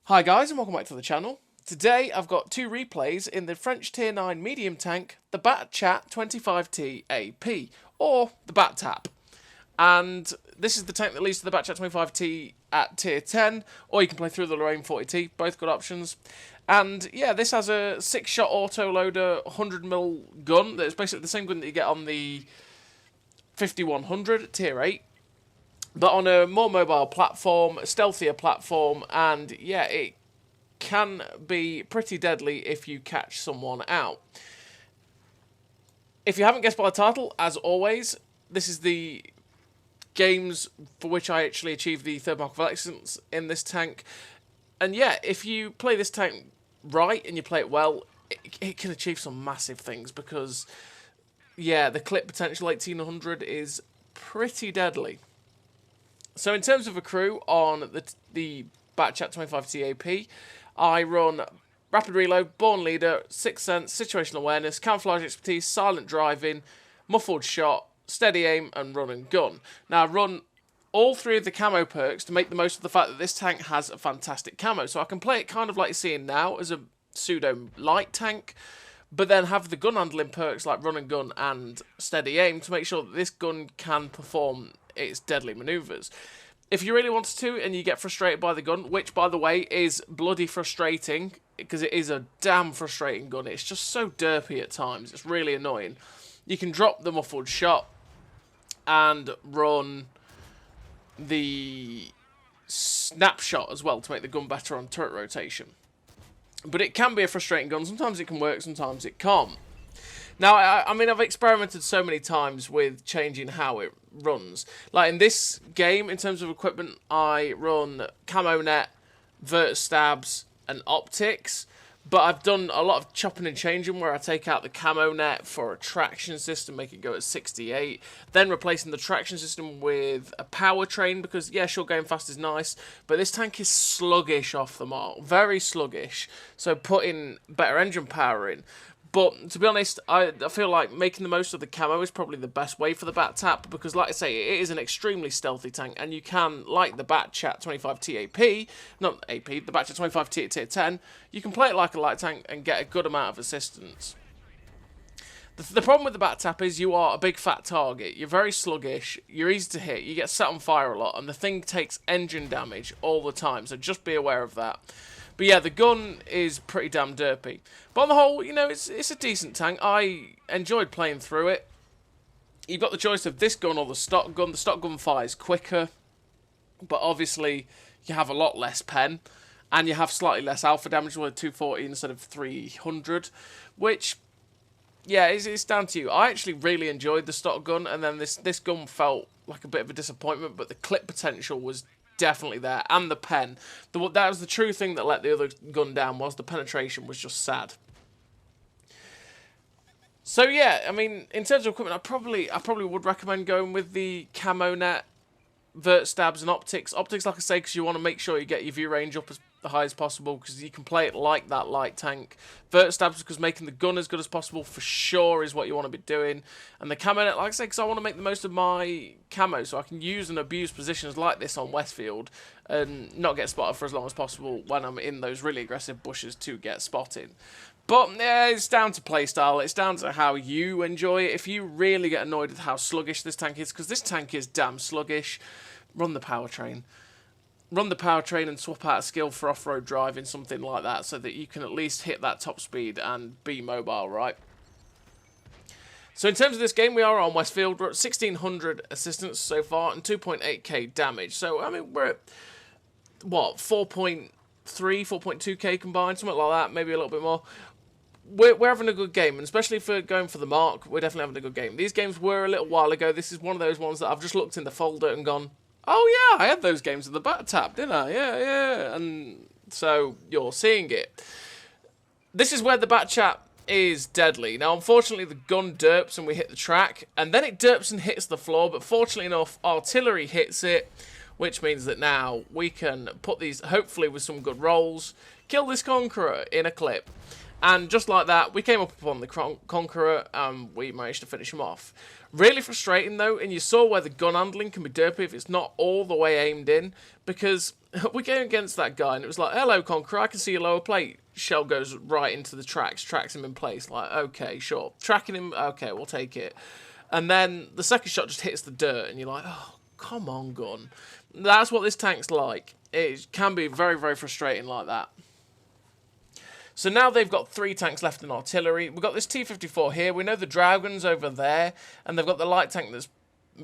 Hi guys and welcome back to the channel. Today I've got two replays in the French Tier 9 medium tank, the BC-25T AP, or the Bat Tap. And this is the tank that leads to the BC-25T at Tier 10, or you can play through the Lorraine 40T, both good options. And yeah, this has a 6-shot auto-loader 100mm gun, that's basically the same gun that you get on the 5100 at Tier 8. But on a more mobile platform, a stealthier platform, and yeah, it can be pretty deadly if you catch someone out. If you haven't guessed by the title, as always, this is the games for which I actually achieved the third mark of excellence in this tank. And yeah, if you play this tank right and you play it well, it can achieve some massive things because, yeah, the clip potential 1800 is pretty deadly. So in terms of a crew on the BC-25T AP, I run Rapid Reload, Born Leader, Sixth Sense, Situational Awareness, Camouflage Expertise, Silent Driving, Muffled Shot, Steady Aim, and Run and Gun. Now I run all three of the camo perks to make the most of the fact that this tank has a fantastic camo. So I can play it kind of like you're seeing now as a pseudo light tank, but then have the gun handling perks like Run and Gun and Steady Aim to make sure that this gun can perform its deadly maneuvers. If you really wanted to and you get frustrated by the gun, which by the way is bloody frustrating because it is a damn frustrating gun, it's just so derpy at times, it's really annoying. You can drop the muffled shot and run the snapshot as well to make the gun better on turret rotation. But it can be a frustrating gun, sometimes it can work, sometimes it can't. Now, I mean, I've experimented so many times with changing how it runs. Like in this game, in terms of equipment, I run camo net, vert stabs, and optics. But I've done a lot of chopping and changing where I take out the camo net for a traction system, make it go at 68. Then replacing the traction system with a powertrain because, yeah, sure, going fast is nice. But this tank is sluggish off the mark, very sluggish. So putting better engine power in. But to be honest, I feel like making the most of the camo is probably the best way for the Bat Tap because, like I say, it is an extremely stealthy tank, and you can, like the BC-25T AP, not AP, the BC-25T at Tier 10, you can play it like a light tank and get a good amount of assistance. The problem with the Bat Tap is you are a big fat target, you're very sluggish, you're easy to hit, you get set on fire a lot, and the thing takes engine damage all the time, so just be aware of that. But yeah, the gun is pretty damn derpy. But on the whole, you know, it's a decent tank. I enjoyed playing through it. You've got the choice of this gun or the stock gun. The stock gun fires quicker, but obviously you have a lot less pen, and you have slightly less alpha damage with 240 instead of 300, which, yeah, it's down to you. I actually really enjoyed the stock gun, and then this gun felt like a bit of a disappointment, but the clip potential was definitely there, and the pen. That was the true thing that let the other gun down, was the penetration was just sad. So yeah, I mean, in terms of equipment, I probably would recommend going with the camo net, vert stabs, and optics. Optics, like I say, because you want to make sure you get your view range up as high as possible, because you can play it like that light tank. Vert stabs, because making the gun as good as possible for sure is what you want to be doing. And the camo net, like I say, because I want to make the most of my camo, so I can use and abuse positions like this on Westfield and not get spotted for as long as possible when I'm in those really aggressive bushes to get spotted. But yeah, it's down to playstyle, it's down to how you enjoy it. If you really get annoyed with how sluggish this tank is, because this tank is damn sluggish, run the powertrain. Run the powertrain and swap out a skill for off-road driving, something like that, so that you can at least hit that top speed and be mobile, right? So in terms of this game, we are on Westfield. We're at 1600 assistance so far and 2.8k damage. So, I mean, we're at, what, 4.3, 4.2k combined, something like that, maybe a little bit more. We're having a good game, and especially for going for the mark, we're definitely having a good game. These games were a little while ago. This is one of those ones that I've just looked in the folder and gone, oh yeah, I had those games with the Bat Tap, didn't I? Yeah. And so you're seeing it. This is where the Bat Tap is deadly. Now, unfortunately, the gun derps and we hit the track, and then it derps and hits the floor, but fortunately enough, artillery hits it, which means that now we can put these, hopefully with some good rolls, kill this Conqueror in a clip. And just like that, we came up upon the Conqueror, and we managed to finish him off. Really frustrating though, and you saw where the gun handling can be derpy if it's not all the way aimed in, because we came against that guy, and it was like, hello Conqueror, I can see your lower plate. Shell goes right into the tracks him in place, like, okay, sure. Tracking him, okay, we'll take it. And then the second shot just hits the dirt, and you're like, oh, come on, gun. That's what this tank's like. It can be very, very frustrating like that. So now they've got 3 tanks left in artillery. We've got this T-54 here. We know the Dragon's over there, and they've got the light tank that's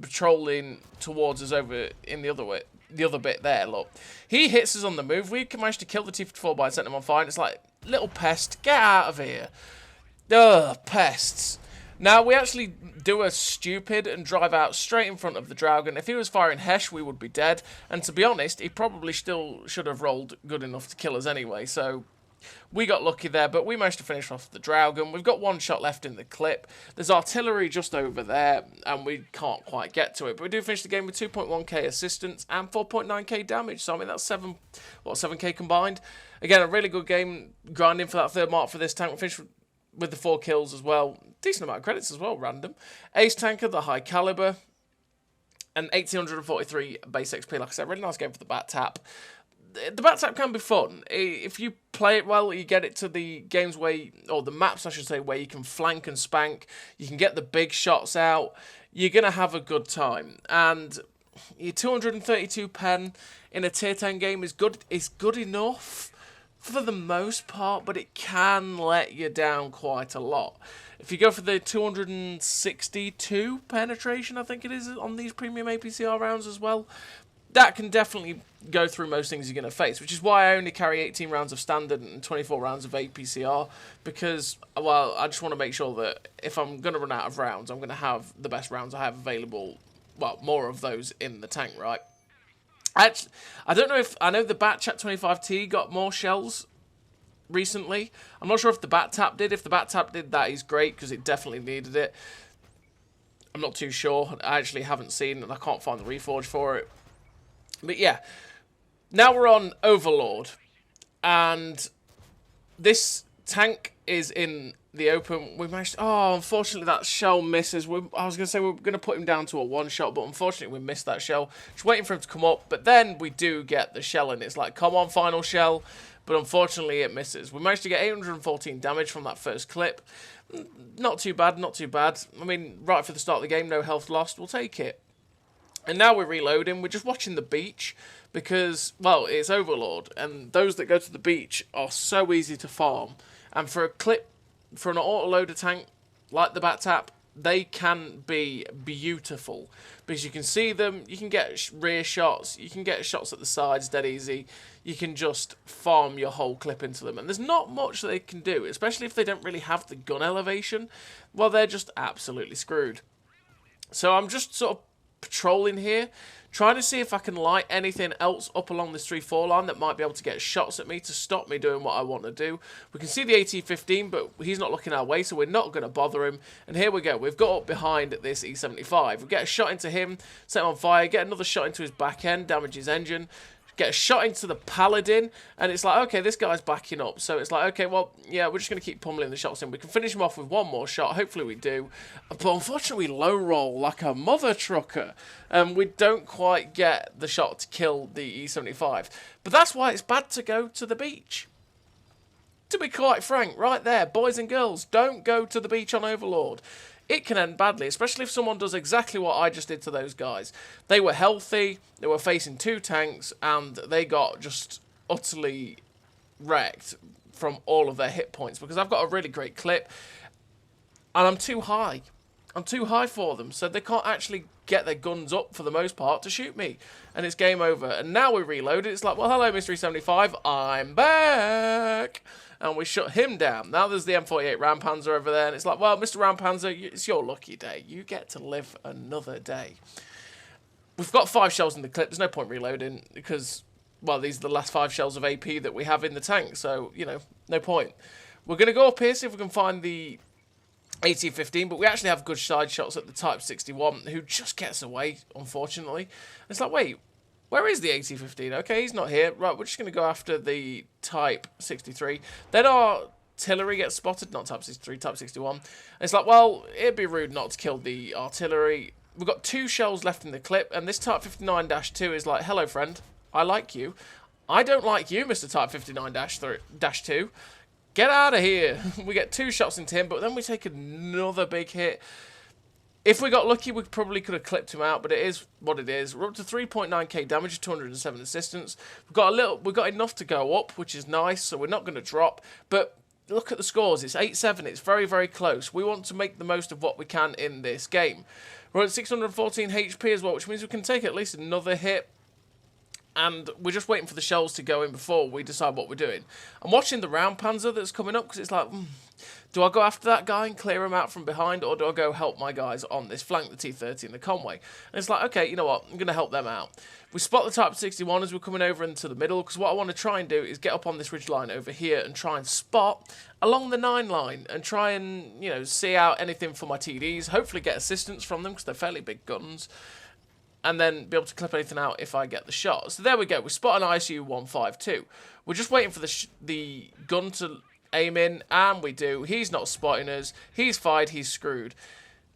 patrolling towards us over in the other bit there. Look, he hits us on the move. We managed to kill the T-54 by setting him on fire. And it's like, little pest, get out of here. Ugh, pests. Now, we actually do a stupid and drive out straight in front of the Dragon. If he was firing Hesh, we would be dead. And to be honest, he probably still should have rolled good enough to kill us anyway. So we got lucky there, but we managed to finish off the Dragon. We've got 1 shot left in the clip. There's artillery just over there, and we can't quite get to it. But we do finish the game with 2.1k assistance and 4.9k damage. So, I mean, that's 7k combined. Again, a really good game, grinding for that 3rd mark for this tank. We finished with the 4 kills as well. Decent amount of credits as well, random. Ace Tanker, the high caliber, and 1843 base XP. Like I said, really nice game for the Bat Tap. The Bat Tap can be fun. If you play it well, you get it to the games where, or the maps I should say, where you can flank and spank, you can get the big shots out, you're going to have a good time. And your 232 pen in a tier 10 game is good enough for the most part, but it can let you down quite a lot. If you go for the 262 penetration, I think it is, on these premium APCR rounds as well, that can definitely go through most things you're going to face, which is why I only carry 18 rounds of standard and 24 rounds of APCR, because, well, I just want to make sure that if I'm going to run out of rounds, I'm going to have the best rounds I have available, well, more of those in the tank, right? Actually, I don't know if, I know the BC-25T got more shells recently. I'm not sure if the Bat Tap did. If the Bat Tap did, that is great, because it definitely needed it. I'm not too sure. I actually haven't seen, and I can't find the reforge for it. But yeah, now we're on Overlord, and this tank is in the open. We managed, oh, unfortunately that shell misses. I was going to say we were going to put him down to a 1-shot, but unfortunately we missed that shell. Just waiting for him to come up, but then we do get the shell, and it's like, come on, final shell, but unfortunately it misses. We managed to get 814 damage from that first clip. Not too bad, not too bad. I mean, right for the start of the game, no health lost, we'll take it. And now we're reloading, we're just watching the beach, because, well, it's Overlord, and those that go to the beach are so easy to farm. And for a clip, for an autoloader tank like the Bat Tap, they can be beautiful. Because you can see them, you can get rear shots, you can get shots at the sides dead easy, you can just farm your whole clip into them. And there's not much they can do, especially if they don't really have the gun elevation. Well, they're just absolutely screwed. So I'm just sort of patrolling here, trying to see if I can light anything else up along this 3-4 line that might be able to get shots at me to stop me doing what I want to do. We can see the AT-15, but he's not looking our way, so we're not going to bother him. And here we go. We've got up behind this E75. We get a shot into him, set him on fire, get another shot into his back end, damage his engine, get a shot into the Paladin, and it's like, okay, this guy's backing up. So it's like, okay, well, yeah, we're just going to keep pummeling the shots in. We can finish him off with 1 more shot. Hopefully we do. But unfortunately, we low roll like a mother trucker. We don't quite get the shot to kill the E75. But that's why it's bad to go to the beach. To be quite frank, right there, boys and girls, don't go to the beach on Overlord. It can end badly, especially if someone does exactly what I just did to those guys. They were healthy, they were facing 2 tanks, and they got just utterly wrecked from all of their hit points, because I've got a really great clip, and I'm too high. I'm too high for them, so they can't actually get their guns up for the most part to shoot me. And it's game over. And now we reload it. It's like, well, hello, Mystery 75. I'm back. And we shut him down. Now there's the M48 Rampanzer over there. And it's like, well, Mr. Rampanzer, it's your lucky day. You get to live another day. We've got 5 shells in the clip. There's no point reloading because, well, these are the last 5 shells of AP that we have in the tank. So, you know, no point. We're going to go up here, see if we can find the AT-15, but we actually have good side shots at the Type 61, who just gets away, unfortunately. It's like, wait, where is the AT-15? Okay, he's not here. Right, we're just going to go after the Type 63. Then our artillery gets spotted, not Type 63, Type 61. And it's like, well, it'd be rude not to kill the artillery. We've got 2 shells left in the clip, and this Type 59-2 is like, hello, friend. I like you. I don't like you, Mr. Type 59-2. Get out of here. We get 2 shots into him, but then we take another big hit. If we got lucky, we probably could have clipped him out, but it is what it is. We're up to 3.9k damage, 207 assistance. We've got enough to go up, which is nice, so we're not going to drop. But look at the scores. It's 8-7. It's very, very close. We want to make the most of what we can in this game. We're at 614 HP as well, which means we can take at least another hit. And we're just waiting for the shells to go in before we decide what we're doing. I'm watching the round panzer that's coming up because it's like, do I go after that guy and clear him out from behind, or do I go help my guys on this flank, the T-30 and the Conway? And it's like, okay, you know what? I'm going to help them out. We spot the Type 61 as we're coming over into the middle, because what I want to try and do is get up on this ridge line over here and try and spot along the 9 line and try and, you know, see out anything for my TDs, hopefully get assistance from them because they're fairly big guns, and then be able to clip anything out if I get the shot. So there we go. We spot an ISU 152. We're just waiting for the gun to aim in, and we do. He's not spotting us. He's fired. He's screwed.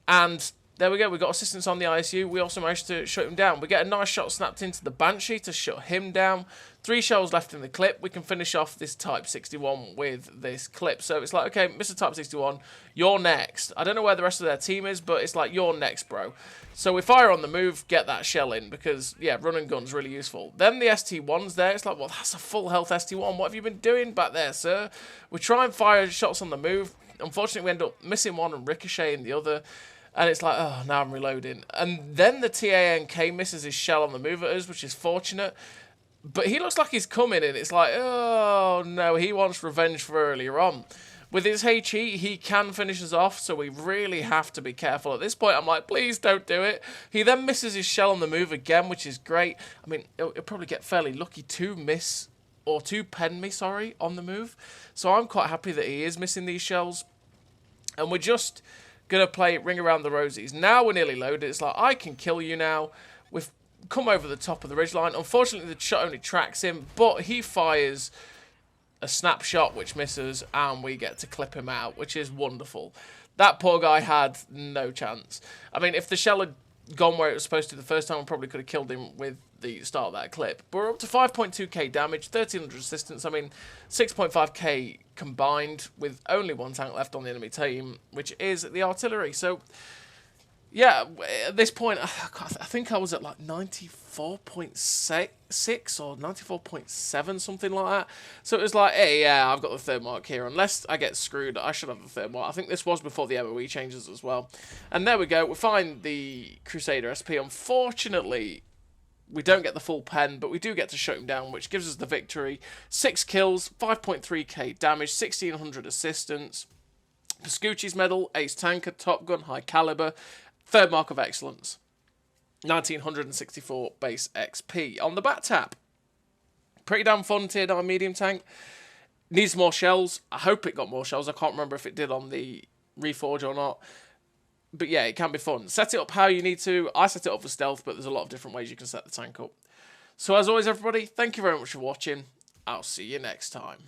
And there we go. We got assistance on the ISU. We also managed to shut him down. We get a nice shot snapped into the Banshee to shut him down. 3 shells left in the clip. We can finish off this Type 61 with this clip. So it's like, okay, Mr. Type 61, you're next. I don't know where the rest of their team is, but it's like, you're next, bro. So we fire on the move, get that shell in, because, yeah, run and gun's really useful. Then the ST1's there. It's like, well, that's a full health ST1. What have you been doing back there, sir? We try and fire shots on the move. Unfortunately, we end up missing one and ricocheting the other. And it's like, oh, now I'm reloading. And then the TANK misses his shell on the move at us, which is fortunate. But he looks like he's coming, and it's like, oh, no, he wants revenge for earlier on. With his HE, he can finish us off, so we really have to be careful. At this point, I'm like, please don't do it. He then misses his shell on the move again, which is great. I mean, he'll probably get fairly lucky to miss, or to pen me, sorry, on the move. So I'm quite happy that he is missing these shells. And we're just going to play Ring Around the Rosies. Now we're nearly loaded. It's like, I can kill you now. We've come over the top of the ridgeline. Unfortunately, the shot only tracks him, but he fires a snapshot which misses, and we get to clip him out, which is wonderful. That poor guy had no chance. I mean, if the shell had gone where it was supposed to the first time, I probably could have killed him with the start of that clip. But we're up to 5.2k damage, 1300 assistance. I mean, 6.5k combined with only 1 tank left on the enemy team, which is the artillery. So, yeah, at this point, I think I was at like 94.6 or 94.7, something like that. So it was like, hey, yeah, I've got the 3rd mark here. Unless I get screwed, I should have the 3rd mark. I think this was before the MOE changes as well. And there we go. We find the Crusader SP. Unfortunately, we don't get the full pen, but we do get to shut him down, which gives us the victory. 6 kills, 5.3k damage, 1600 assistance. Pascucci's medal, Ace Tanker, Top Gun, High Caliber. 3rd mark of excellence. 1964 base XP. On the back tap. Pretty damn fun tier 9 medium tank. Needs more shells. I hope it got more shells. I can't remember if it did on the Reforge or not. But yeah, it can be fun. Set it up how you need to. I set it up for stealth, but there's a lot of different ways you can set the tank up. So as always, everybody, thank you very much for watching. I'll see you next time.